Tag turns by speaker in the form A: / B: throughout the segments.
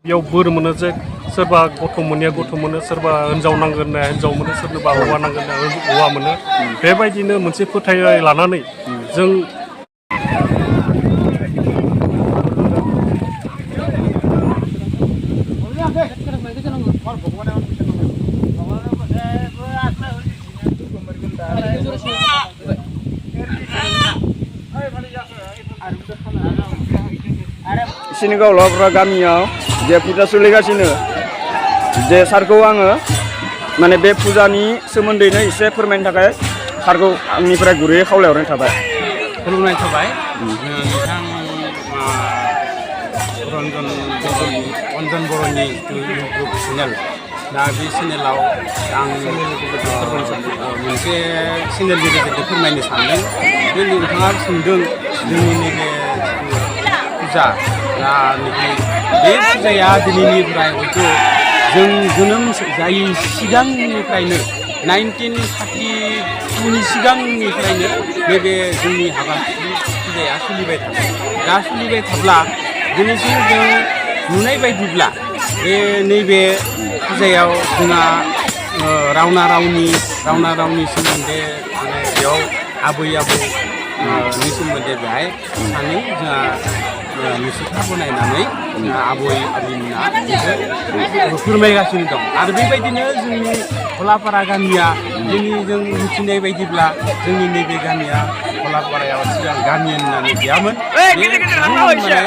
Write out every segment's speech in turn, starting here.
A: बेयाव बोर मोनो जे सोरबा गथ' मोनैया गथ' मोनो, सोरबा हिन्जाव नांगोन ना हिन्जाव मोनो, सोरनोबा हौवा नांगोन ना हौवा मोनो। बेबायदिनो मोनसे फोथायनाय लानानै जों
B: सिनि गावलाफ्रा गामियाव जे फुजा सोलिगासिनो जे सारखौ आङो माने बे फुजानि सोमोन्दैनो एसे फोरमायनो थाखाय सारखौ आंनिफ्राय गुरैयै खावलायहरनाय थाबाय।
C: खुलुमनाय थाबाय नोंथां रन्जन बर'नि इउटुब चेनेल। दा बे चेनेलाव आं मोनसे चेनेलनि गेजेरजों फोरमायनो सानदों। नोंथाङा सोंदों जोंनि नैबे फुजा बे फुजाया दिनैनिफ्राय हयथ' जों जोनोम जायै सिगांनिफ्रायनो 1932नि सिगांनिफ्रायनो नैबे जोंनि हाबाफारि फुजाया सोलिबाय थादों। दा सोलिबाय थाब्ला दिनैसिम जों नुनाय बायदिब्ला बे नैबे फुजायाव जोंहा रावना रावनि सोमोन्दै माने बेयाव आबै आबौनि सोमोन्दै बेहाय सानै जोंहा मुसुखा बनायनानै आबै आबैमोना फोरमायगासिनो दं। आरो बेबायदिनो जोंनि गलापारा गामिया जों मिथिनाय बायदिब्ला जोंनि नैबे गामिया गलापारायाव सिगां गामि होननानै गैयामोन। माने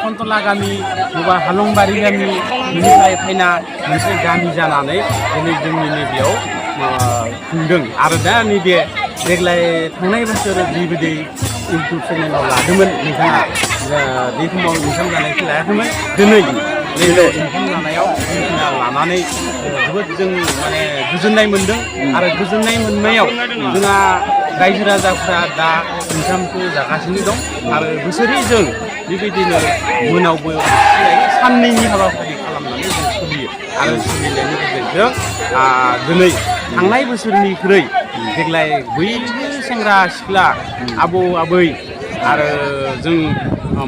C: खन्थला गामि बबा हालंबारि गामि बेनिफ्राय फैना मोनसे गामि जानानै दिनै जोंनि नैबेयाव खुंदों। आरो दा नैबे देग्लाय थांनाय बोसोर जिबायदि इउटुब चेनेलाव लादोंमोन नोंथाङा बे समाव ओंखाम जानायखौ लायाखैमोन। दिनै ओंखाम जानायाव नोंथाङा लानानै जोबोद जों माने गोजोननाय मोन्दों। आरो गोजोननाय मोननायाव जोंहा रायजो राजाफ्रा दा ओंखामखौ जागासिनो दं। आरो बोसोरै जों बेबायदिनो मोनावबो साननैनि हाबाफारि खालामनानै जों सोलियो। आरो सोलिनायनि गेजेरजों दिनै थांनाय बोसोरनिख्रुइ देग्लाय बयबो सेंग्रा सिख्ला आबौ आबै आरो जों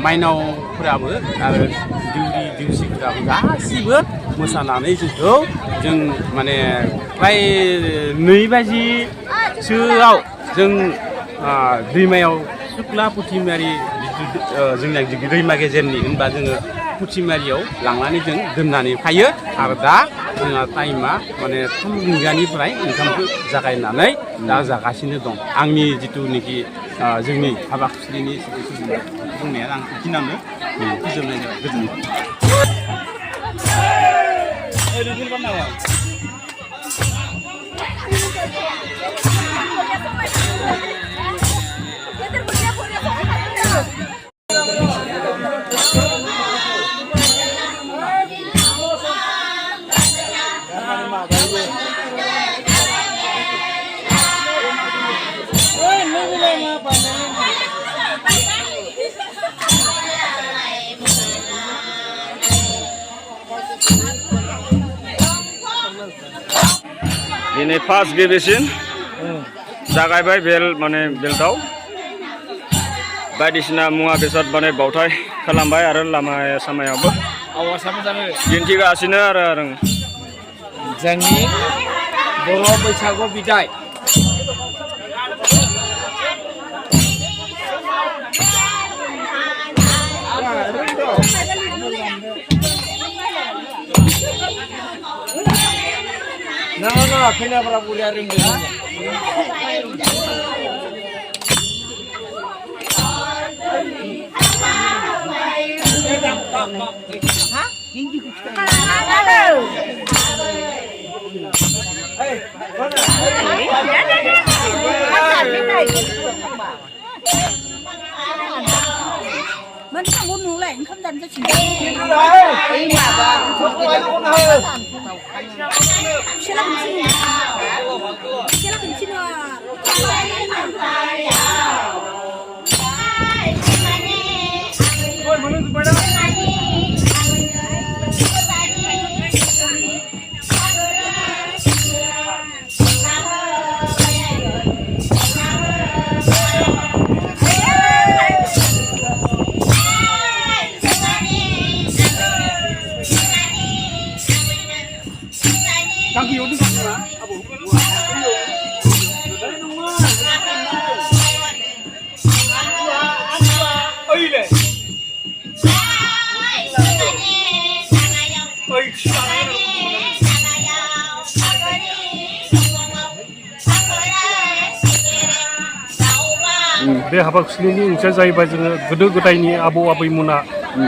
C: माइनावफोराबो आरो दिउरि दिउसिफोराबो गासिबो मोसानानै जों माने फ्राय 2 बाजिसोआव जों दैमायाव सुक्ला पुथिमारि जोंना दैमा गेजेरनि होनबा जोङो पुथिमारियाव लांनानै जों दोननानै फायो। आरो दा जोंहा टाइमा माने 3 रिंगानिफ्राय ओंखामखौ जागायनानै दा जागासिनो दं। आंनि जिथुनिखि जोंनि हाबाखुस्लिनि बुंनाया आं बेखिनियावनो फोजोबनाय जाबाय। गोजोन्थों।
B: दिनै फार्स्ट गिबिसिन जागायबाय बेल माने बेल्टआव बायदिसिना मुवा बेसाद माने बावथाय खालामबाय आरो लामा सामायावबो दिन्थिगासिनो आरो
C: जोंनि बर' बैसागु बिदाय ना फैनायफोरा बुरिया रोंदों।
A: बे हाबा खुंनायनि ओंथिया जाहैबाय जोङो गोदो गोदायनि आबौ आबैमोना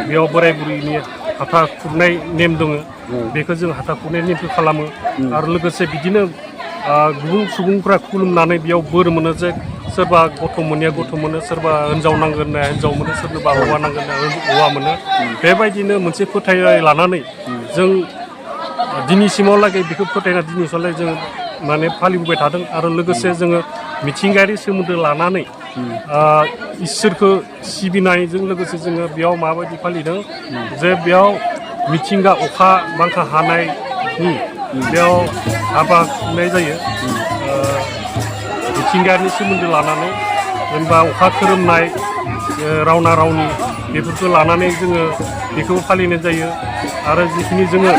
A: बेयाव बोराय बुरैनि हाथा खुरनाय नेम दङ बेखौ जों हाथा खुरनाय नेमखौ खालामो आरो लोगोसे बिदिनो गुबुन सुबुंफ्रा खुलुमनानै बेयाव बोर मोनो जे सोरबा गथ' मोनैया गथ' मोनो सोरबा हिन्जाव नांगोन ना हिन्जाव मोनो सोरनोबा हौवा नांगोन ना हौवा मोनो बेबायदिनो मोनसे फोथायनाय लानानै जों दिनैसिमावलागै बेखौ फोथायना दिनैसिमावलागै जों माने फालिबोबाय थादों आरो लोगोसे जोङो मिथिंगायारि सोमोन्दो लानानै इसोरखौ सिबिनायजों लोगोसे जोङो बेयाव माबायदि फालिदों जे बेयाव मिथिंगा अखा बांखा हानायनि बेयाव हाबा खुंनाय जायो मिथिंगायारि सोमोन्दो लानानै जेनेबा अखा खोरोमनाय रावना रावनि बेफोरखौ लानानै जोङो बेखौ फालिनाय जायो आरो जिखिनि जोङो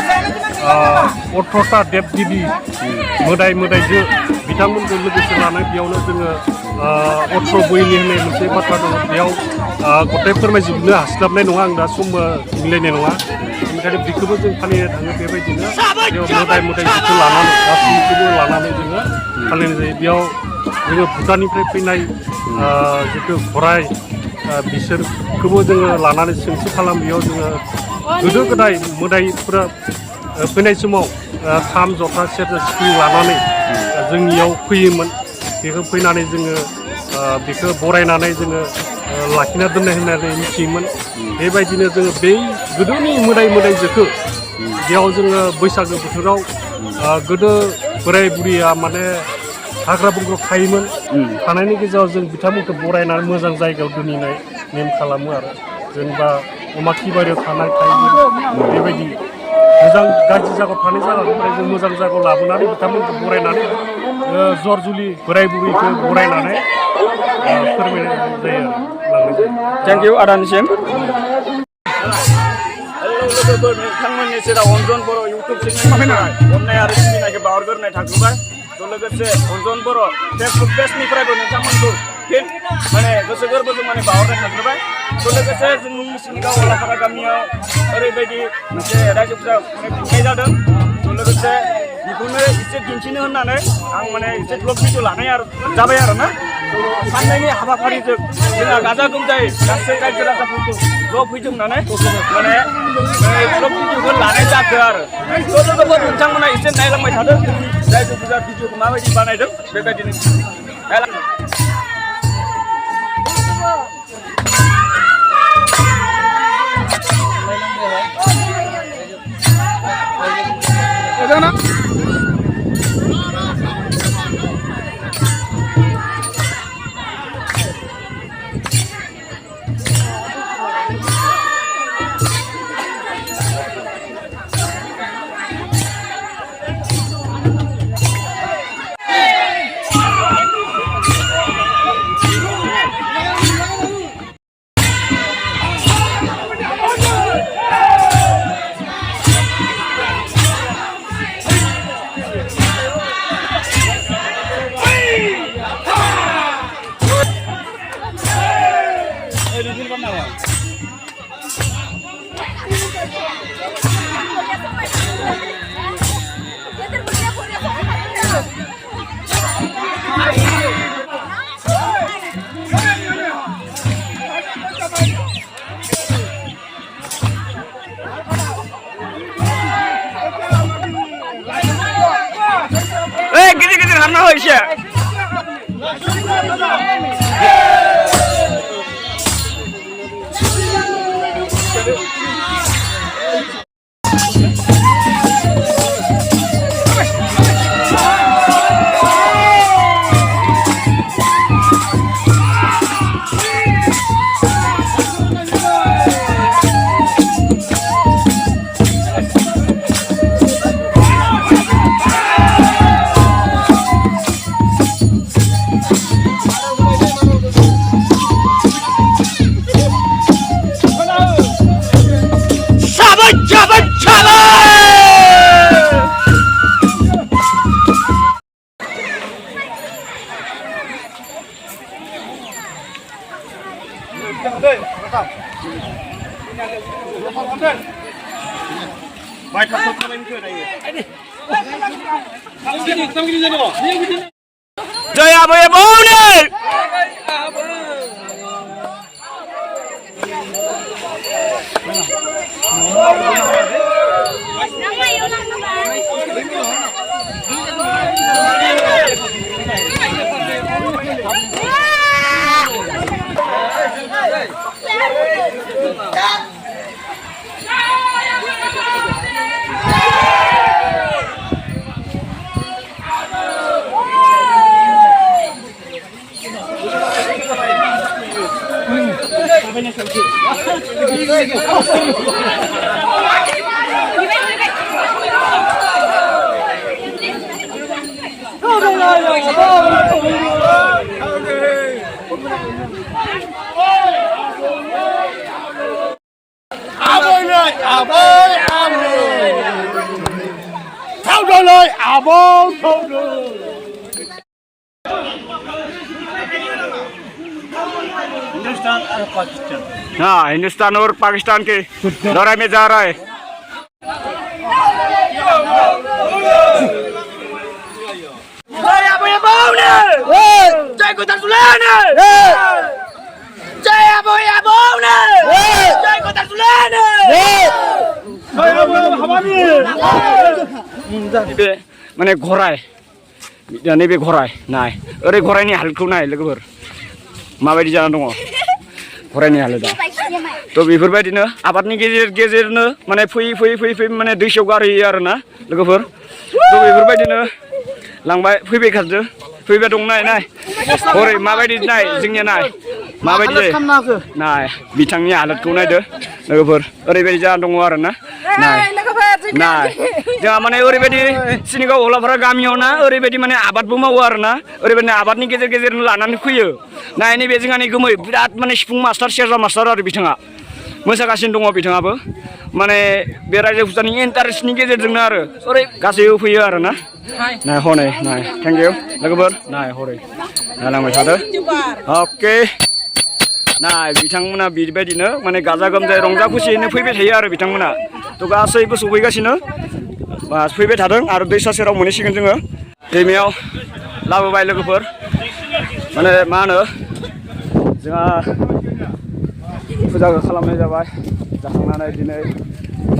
A: 18टा देब देबि मोदाय मोदायजो बिथांमोनजों लोगोसे लानाय बेयावनो जोङो 18 बोयनि होननाय मोनसे बाथ्रा दङ बेयाव गथाय फोरमायजोबनो हास्लाबनाय नङा आं दा सम मिलायनाय नङा बेनिखायनो बेखौबो जों फालिनो थाङो बेबायदिनो बेयाव मोदाय मोदायजोखौ लानानै गासैखौबो लानानै जोङो फालिनाय जायो बेयाव जोङो भुटाननिफ्राय फैनाय जिथु गराय बिसोरखौबो जोङो लानानै सोंथि खालाम बेयाव जोङो गोदो गोदाय मोदायफोरा फैनाय समाव खाम जथा सेरजा सिफुं लानानै जोंनियाव फैयोमोन बेखौ फैनानै जोङो बेखौ बरायनानै जोङो लाखिना दोननाय होननानै मिथियोमोन बेबायदिनो जोङो बै गोदोनि मोदाय मोदायजोखौ बेयाव जोङो बैसागो बोथोराव गोदो बोराय बुरिया माने हाग्रा बंग्रायाव थायोमोन थानायनि गेजेराव जों बिथांमोनखौ बरायनानै मोजां जायगायाव दोनहैनाय नेम खालामो आरो जेनेबा अमा खिबारियाव थानाय थायोमोन बेबायदि मोजां गाज्रि जायगायाव थानाय जायगानिफ्राय जों मोजां जायगायाव लाबोनानै बिथांमोनखौ बरायनानै जर जुलि बोराय बुरैखौ बरायनानै फोरमायनाय जायो आरो
B: थेंक इउ आदानिसिम लोगोफोर नोंथांमोननि सेराव अनजन बर' इउटुब चेनेल अननाय आरो सिबिनायखौ बावहरग्रोनाय थाग्रोबाय लोगोसे अनजन बर' फेसबुक पेजनिफ्रायबो नोंथांमोनखौ फिन माने गोसो गोरबोजों माने बावहरनाय थाग्रोबाय लोगोसे जोंनि सिनिगाव हलापारा गामियाव ओरैबायदि मोनसे रायजोफोरा माने खुंनाय जादों लोगोसे बेखौनो एसे दिन्थिनो होननानै आं माने एसे ब्लग भिडिअ लानाय जाबाय आरो ना साननायनि हाबाफारिजों जोंहा गाजा गोमजायै गासै रायजो राजाफोरखौ ज' फैदों होननानै माने ब्लग भिडिअखौ लानाय जादों आरो लोगोफोर नोंथांमोना एसे नायलांबाय थादों रायजो फुजा भिडिअखौ माबायदि बानायदों बेबायदिनो गिदिर हारना हो एसे जय आबै आबौनो हाँ हिंदुस्तान और पाकिस्तान के लड़ाई में जा रहा है माने घराय नैबे घराय नाय ओरै घरायनि हालखौ नाय लोगोफोर माबायदि जाना दङ घरायनि हालोदा थ' बेफोरबायदिनो आबादनि गेजेरनो माने फैयै माने दैसायाव गारहैयो आरोना लोगोफोर थ' बेफोरबायदिनो लांबाय फैबाय खारदो फैबाय दं नाय हरै माबायदि नाय जोंनिया नाय माबायदि जायो नाय बिथांनि हालोदखौ नायदो लोगोफोर ओरैबायदि जाना दङ आरोना नाय जोंहा माने ओरैबायदि सिनिगाव हलाफारा गामियाव ना ओरैबायदि माने आबादबो मावो आरोना ओरैबायदि आबादनि गेजेरनो लानानै फैयो नाय नैबे जोंहानि गोमै बिराद माने सिफुं मास्टार सेरजा मास्टार आरो बिथाङा मोसागासिनो दङ बिथाङाबो माने बे रायजो फुजानि इन्टारेस्टनि गेजेरजोंनो आरो ओरै गासैबो फैयो आरोना नाय हनै नाय थेंक इउ लोगोफोर नाय हरै नायलांबाय थादो अके नाय बिथांमोना बेबायदिनो माने गाजा गोमजायै रंजा खुसियैनो फैबाय थायो आरो बिथांमोना थ' गासैबो सफैगासिनो फैबाय थादों आरो दैसा सेराव मोनहैसिगोन जोङो दैमायाव लाबोबाय लोगोफोर माने मा होनो जोंहा फुजाखौ खालामनाय जाबाय जाखांनानै दिनै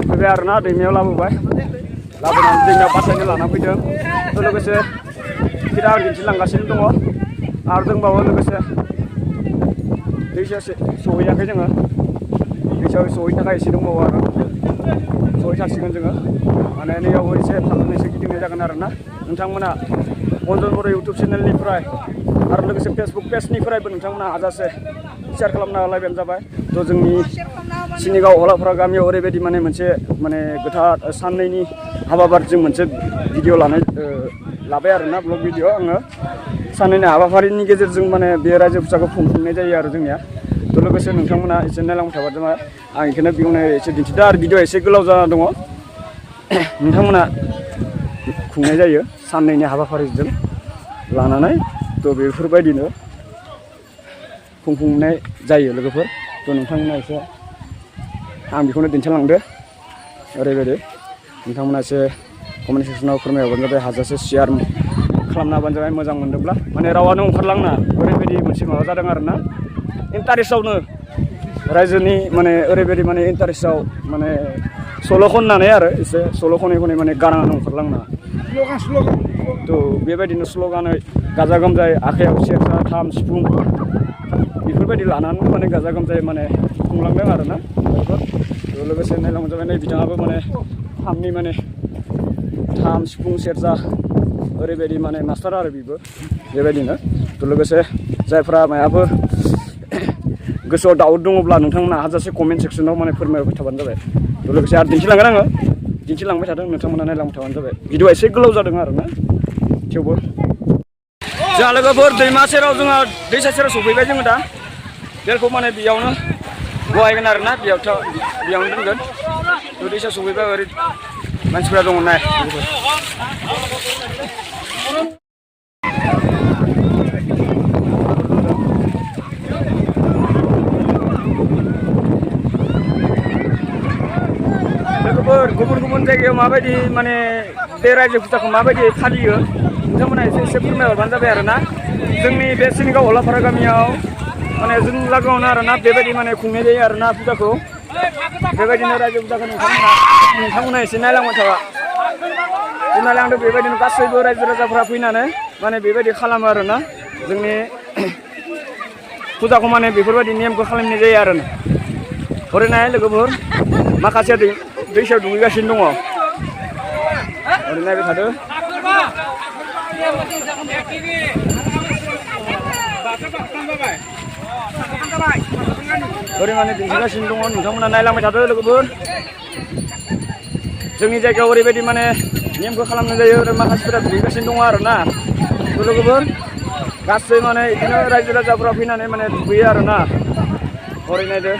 B: फैबाय आरोना दैमायाव लाबोनानै दैमायाव बासायनो लाना फैदों थ' लोगोसे फिथा दिन्थिलांगासिनो दङ आरो दंबावो लोगोसे दैसायाव सहैयाखै जोङो दैसायाव सहैनो थाखाय एसे दंबावो आरो सहैथारसिगोन जोङो माने नैयावबो एसे फाखनैसो गिदिंनाय जागोन आरोना नोंथांमोना अनजन बर' इउटुब चेनेलनिफ्राय आरो लोगोसे फेसबुक पेजनिफ्रायबो नोंथांमोना हाजासे शेयार खालामना होलायबानो जाबाय थ' जोंनि सिनिगाव हलाफारा गामियाव ओरैबायदि माने मोनसे माने गोथार साननैनि हाबाफारिजों मोनसे भिडिअ लाबाय आरोना ब्लग भिडिअ आङो साननैनि हाबाफारिनि गेजेरजों माने बे रायजो फुजाखौ खुंफुंनाय जायो आरो जोंनिया थ' लोगोसे नोंथांमोना एसे नायलांबाय थाबाय जाबाय आं बेखौनो बेयावनो एसे दिन्थिदों आरो भिडिअ एसे गोलाव जाना दङ नोंथांमोना खुंनाय जायो साननैनि हाबाफारिजों लानानै थ' बेफोरबायदिनो खुंफुंनाय जायो लोगोफोर थ' नोंथांमोना एसे आं बेखौनो दिन्थिलांदो ओरैबायदि नोंथांमोना एसे कमेन्ट सेक्सनाव फोरमायहरबानो जाबाय हाजासे शेयार खालामना होबानो जाबाय मोजां मोनदोंब्ला माने रावानो ओंखारलांना ओरैबायदि मोनसे माबा जादों आरोना इन्टारेस्टआवनो रायजोनि माने ओरैबायदि माने इन्टारेस्टआव माने सल' खननानै आरो एसे सल' खनै माने गाराङानो ओंखारलांना थ' बेबायदिनो स्ल'गानै गाजा गोमजायै आखाइयाव सेरजा खाम सिफुं बेफोरबायदि लानानै माने गाजा गोमजायै माने खुंलांदों आरोना थ' लोगोसे नायलांबाय जाबाय नै बिथाङाबो माने खामनि माने खाम सिफुं सेरजा ओरैबायदि माने मास्टार आरो बेबो बेबायदिनो थ' लोगोसे जायफ्रा मायाफोर गोसोआव दाउट दङब्ला नोंथांमोना हाजासे कमेन्ट सेक्सनाव माने फोरमायबाय थाबानो जाबाय थ' लोगोसे आरो दिन्थिलांगोन आङो दिन्थिलांबाय थादों नोंथांमोना नायलांबाय थाबानो जाबाय भिडिअ एसे गोलाव जादों आरोना थेवबो जोंहा लोगोफोर दैमा सेराव जोंहा दैसा सेराव सफैबाय जोङो दा बेलखौ माने बेयावनो बहायगोन आरोना बेयावनो दोनगोन थ' दैसा सफैबाय ओरै मानसिफ्रा दङ नाय लोगोफोर गुबुन गुबुन जायगायाव माबायदि माने बे रायजो फुजाखौ माबायदि फालियो नोंथांमोना एसे फोरमायहरबानो जाबाय आरोना जोंनि बे सिनिगाव हलाफारा गामियाव माने जों लागोआवनो आरोना बेबायदि माने खुंनाय जायो आरोना फुजाखौ बेबायदिनो रायजो फुजाखौ नोंथांमोना एसे नायलांबाय थाबा नायलांदों बेबायदिनो गासैबो रायजो राजाफ्रा फैनानै माने बेबायदि खालामो आरोना जोंनि फुजाखौ माने बेफोरबायदि नेमखौ खालामनाय जायो आरोना ओरैनो लोगोफोर माखासे दैसायाव दुगैगासिनो दङ ओरै नायबाय थादो ओरै माने दिन्थिगासिनो दङ नोंथांमोना नायलांबाय थादो लोगोफोर जोंनि जायगायाव ओरैबायदि माने नेमखौ खालामनाय जायो आरो माखासेफोरा दुगैगासिनो दङ आरोना लोगोफोर गासै माने बिदिनो रायजो राजाफोरा फैनानै माने दुगैयो आरोना ओरै नायदो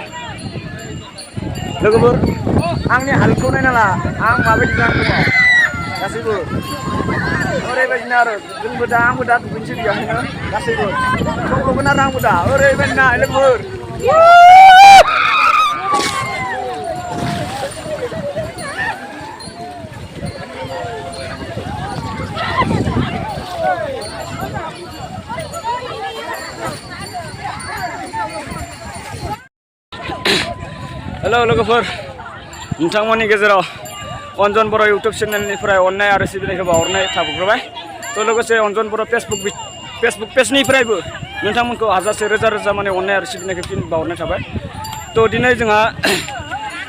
B: लोगोफोर आंनि हालखौ नायना ला आं माबायदि जानानै दङ गासैबो ओरैबायदिनो आरो जोंबो दा आंबो दा दुगैनोसै बेयावनो गासैबो संगोन आरो आंबो दा ओरैबायदिना लोगोफोर हेलो लोगोफोर नोंथांमोननि गेजेराव अन्जन बर' इउटुब चेनेलनिफ्राय अननाय आरो सिबिनायखौ बावहरनाय थाबोग्रोबाय थ' लोगोसे अन्जन बर' फेसबुक पेजनिफ्रायबो नोंथांमोनखौ हाजारसे रोजा रोजा माने अननाय आरो सिबिनायखौ फिन बावहरनाय थाबाय थ' दिनै जोंहा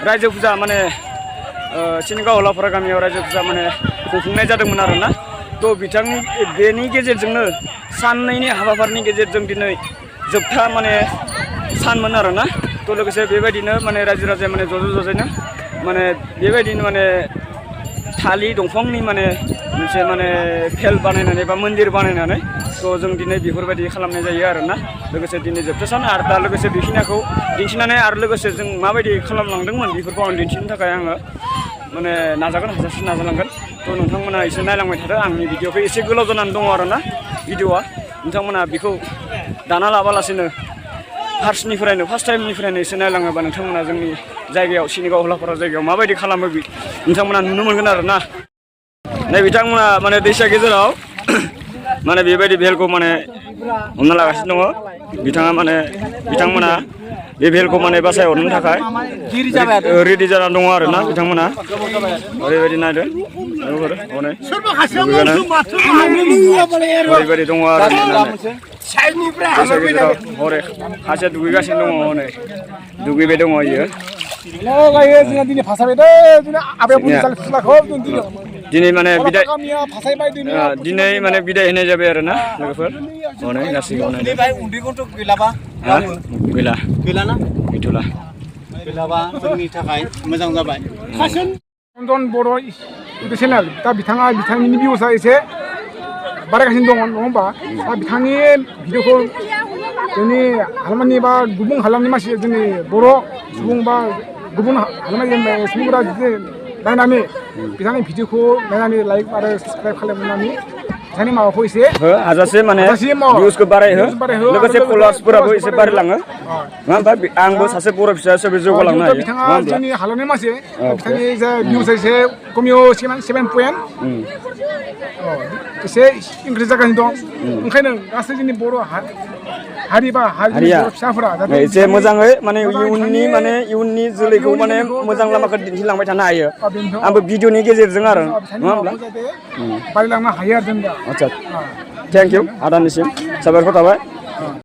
B: रायजो फुजा माने सिनिगाव हलाफारा गामियाव रायजो फुजा माने खुंफुंनाय जादोंमोन आरोना थ' बेनि गेजेरजोंनो साननैनि हाबाफारिनि गेजेरजों दिनै जोबथा माने सानमोन आरोना थ' लोगोसे बेबायदिनो माने रायजो राजाया माने ज'ज'यैनो माने बेबायदिनो माने थालिर दंफांनि माने मोनसे माने फेल बानायनानै बा मन्दिर बानायनानै थ' जों दिनै बेफोरबायदि खालामनाय जायो आरोना लोगोसे दिनै जोबथा सान आरो दा लोगोसे बेखिनिखौ दिन्थिनानै आरो लोगोसे जों माबायदि खालामलांदोंमोन बेफोरखौ आं दिन्थिनो थाखाय आङो माने नाजागोन हाजारसे नाजालांगोन थ' नोंथांमोना एसे नायलांबाय थादो आंनि भिडिअखौ एसे गोलाव जानानै दङ आरोना भिडिअआ नोंथांमोना बेखौ दाना लाबालासिनो फार्स्ट टाइमनिफ्रायनो एसे नायलाङोबा नोंथांमोना जोंनि जायगायाव सिनिगाव हलाफारा जायगायाव माबायदि खालामो नोंथांमोना नुनो मोनगोन आरोना नै बिथांमोना माने दैसा गेजेराव माने बेबायदि बेलखौ माने हमना लागासिनो दङ बिथांमोना बे बेलखौ माने बासायहरनो थाखाय रेडि जानानै दङ आरोना बिथांमोना ओरैबायदि नायदो ओरैबायदि दङ आरो हरे सासे दुगैगासिनो दङ हनै दुगैबाय दङ इयो दिनै माने बिदाय होनाय जाबाय आरोना लोगोफोर हनै गासैबो
C: गैलाबा जोंनि थाखाय मोजां जाबाय
D: अन्जन बर' इउटुब चेनेल दा बिथांनि भिउसआ एसे बारायगासिनो दङ नङा होमबा दा बिथांनि भिडिअखौ जोंनि हालामनि बा गुबुन हालामनि मानसि जोंनि बर' सुबुं बा गुबुन हालामनि सुबुंफोरा नायनानै बिथांनि भिडिअखौ नायनानै लाइक आरो साबस्क्राइब खालामनानै बिथांनि माबाखौ एसे
B: हाजासे माने भिउसखौ बारायहो लोगोसे फलोवार्सफोराबो एसे बारायलाङो नङा होमबा आंबो सासे बर' फिसा हिसाबै जौगालांनो हायो
D: बिथाङा जोंनि हालामनि मानसि बिथांनि जा भिउस एसे कमियो 7 पइन्ट एसे इंक्रिज जागासिनो दं ओंखायनो गासै जोंनि बर' हारि बा हारिया फिसाफोरा
B: एसे मोजाङै माने इयुननि जोलैखौ माने मोजां लामाखौ दिन्थिलांबाय थानो हायो आंबो भिडिअनि गेजेरजों आरो नङा होमब्ला
D: बारायलांनो हायो आरो जों दा
B: आदसा थेंक इउ आदानिसिम साबायखर थाबाय